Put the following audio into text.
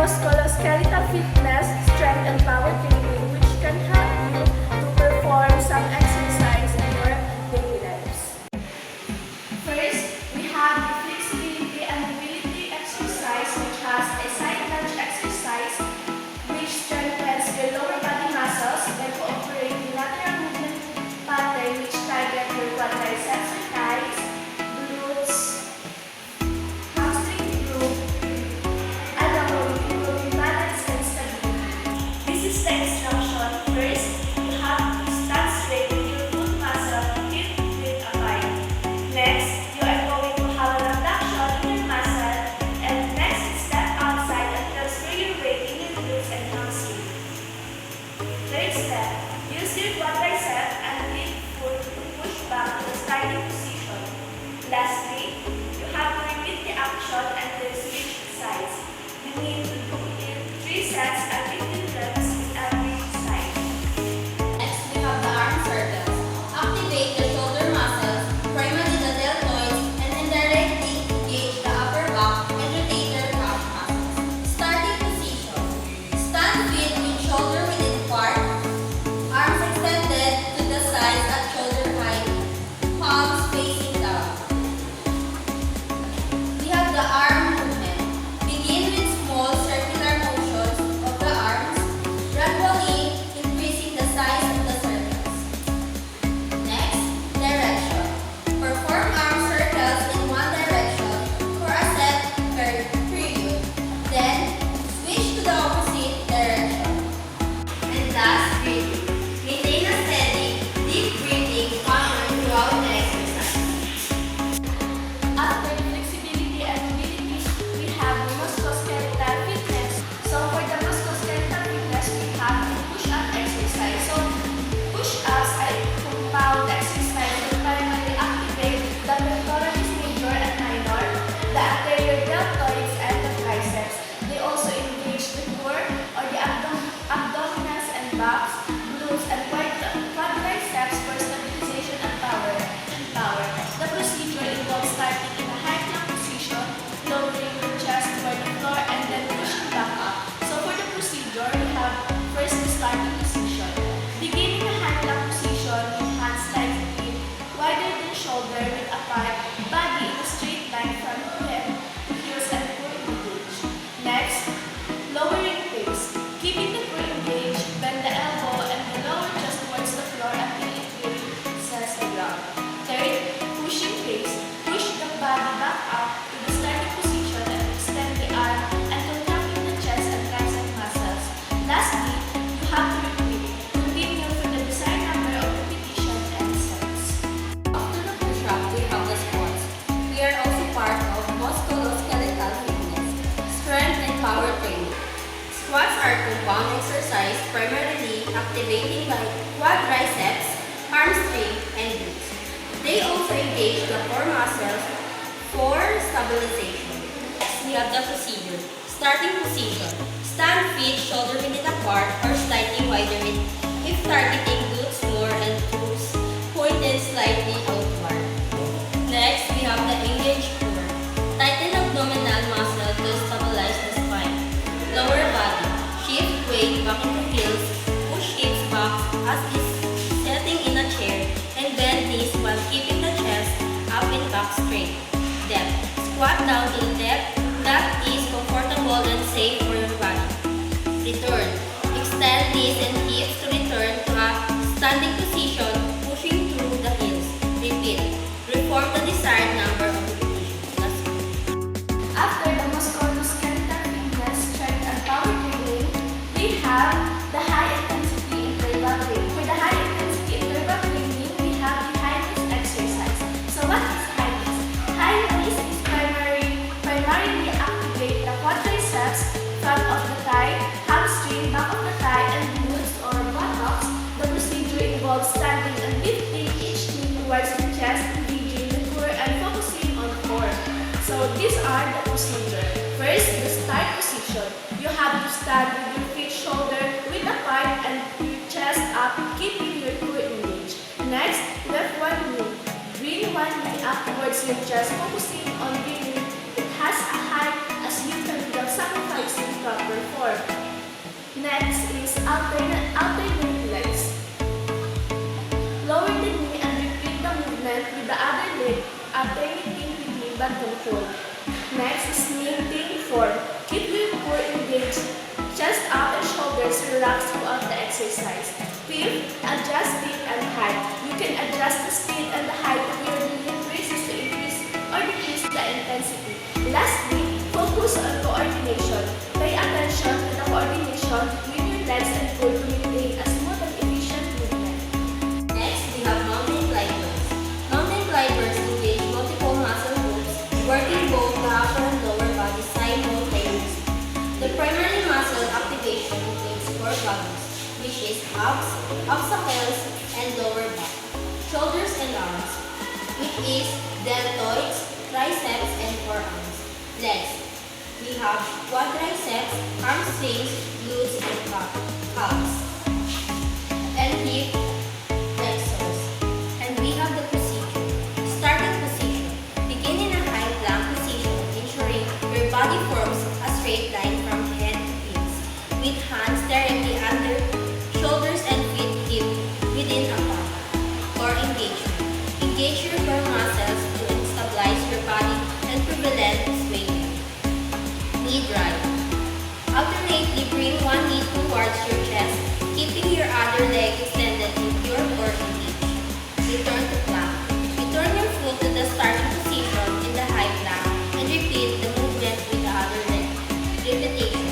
musculoskeletal fitness, strength, and power training, which can help you to perform some exercise in your daily lives. First, we have the flexibility and mobility exercise, which has a side lunge exercise, which strengthens your lower body muscles by cooperating lateral movement pattern, which target your quadriceps or thighs, glutes, hamstring group, and improving balance and stability. This is the instruction. First, you have to stand straight with your foot muscle hip width apart. Next, you are going to have an abduction in your muscle, and next, step outside and transfer your weight in your glutes and hamstring. Third step, use your quadricep and hip foot to push back to the starting position. Lastly, you have to repeat the action and then switch sides. You need to do it 3 sets at 15 reps with every side. Next, we have the arm circles. Activate the shoulder muscles, primarily the deltoids, and indirectly engage the upper back and rotator cuff muscles. Starting position. Stand feet with shoulder width apart, arms extended to the sides at shoulder height, palms facing down. We have the arm movement. Begin with small circular motions of the arms, gradually increasing the size of the circles. Next, direction. Perform arm circles in one direction for a set period. Then, switch to the opposite direction. And last, breathing. Maintain a steady, deep breathing pattern throughout the exercise. After the flexibility and mobility, we have the musculoskeletal fitness. So for the musculoskeletal fitness, we have the push-up exercise. So push-ups are a compound exercise that primarily activate the pectoralis major and minor, the anterior deltoids, and the triceps. They also engage the core or the abdominals and backs, glutes, and quadriceps for stabilization and power. The procedure involves starting in a high plank position, lowering your chest toward the floor, and then pushing back up. So for the procedure, we have first the starting position. Begin in a high plank position with hands slightly wider than shoulder width apart, body in a straight line from hip to heels and core engaged. Next, lowering pace. Keeping the core engaged, bend the elbow and the lower chest towards the floor until it reaches the ground. Third, pushing pace. Push the body back up to the starting position and extend the arm and contracting the chest and tricep muscles. Lastly, you have to repeat. Continue for the desired number of repetitions and sets. After the push-up, we have the squats. We are also part of musculoskeletal fitness, strength and power training. Squats are compound exercise primarily activating the quadriceps, hamstring, and glutes. They also engage the core muscles for stabilization. Next, we have the procedure. Starting position. Stand feet shoulder width apart or slightly wider if targeting glutes more and toes pointed slightly outward. Next, we have the engaged core. Tighten abdominal muscle to stabilize the spine. Lower body. Shift weight back into heels. Push hips back as is setting in a chair and bend knees while keeping the chest up and back straight. Depth. Squat down to the depth that is comfortable and safe for your body. Return. Extend knees and hips to return to a standing position, pushing through the heels. Repeat. Perform the desired number of repetitions. That's it. After the musculoskeletal fitness, strength, and power training, we have the high-intensity interval training. For the high-intensity interval training, we have the high knees exercise. So what is high knees? High knees is primarily activate the quadriceps, front of the thigh, hamstring, back of the thigh, and glutes or buttocks. The procedure involves standing and lifting each knee towards the chest, engaging the core and focusing on core. So these are the procedure. First, the start position. You have to stand with your feet shoulder width apart and your chest up, keeping your core engaged. Next, left one knee. Bring one knee up towards your chest, focusing on bringing it has a height as you can without sacrificing is in proper form. Next is alternate legs. Lower the knee and repeat the movement with the other leg, alternating between but control. Next is kneeling form. Keep your core engaged, chest up and shoulders relaxed throughout the exercise. Fifth, adjust speed and height. You can adjust the speed and the height of your movement raises to increase or decrease the intensity. Lastly, focus on coordination. Pay attention to the coordination between your legs and core to maintain a smooth and efficient movement. Next, we have mountain climbers. Mountain climbers engage multiple muscle groups, working both the upper and lower body simultaneously. The primary muscle activation includes core bodies, which is abs, obstacles, and lower back, shoulders and arms, which is deltoids, triceps, and forearms. Legs, we have quadriceps, hamstrings, glutes, and calves, and hip flexors. And we have the position. Starting position. Begin in a high plank position, ensuring your body forms a straight line from head to feet, with hands directly under shoulders and feet hip within a palm, or engagement. Engage your core muscles to stabilize your body and prevent swaying. Knee drive. Alternately bring one knee towards your chest, keeping your other leg extended with your core engaged. Return to plank. Return your foot to the starting position in the high plank and repeat the movement with the other leg. Repetition.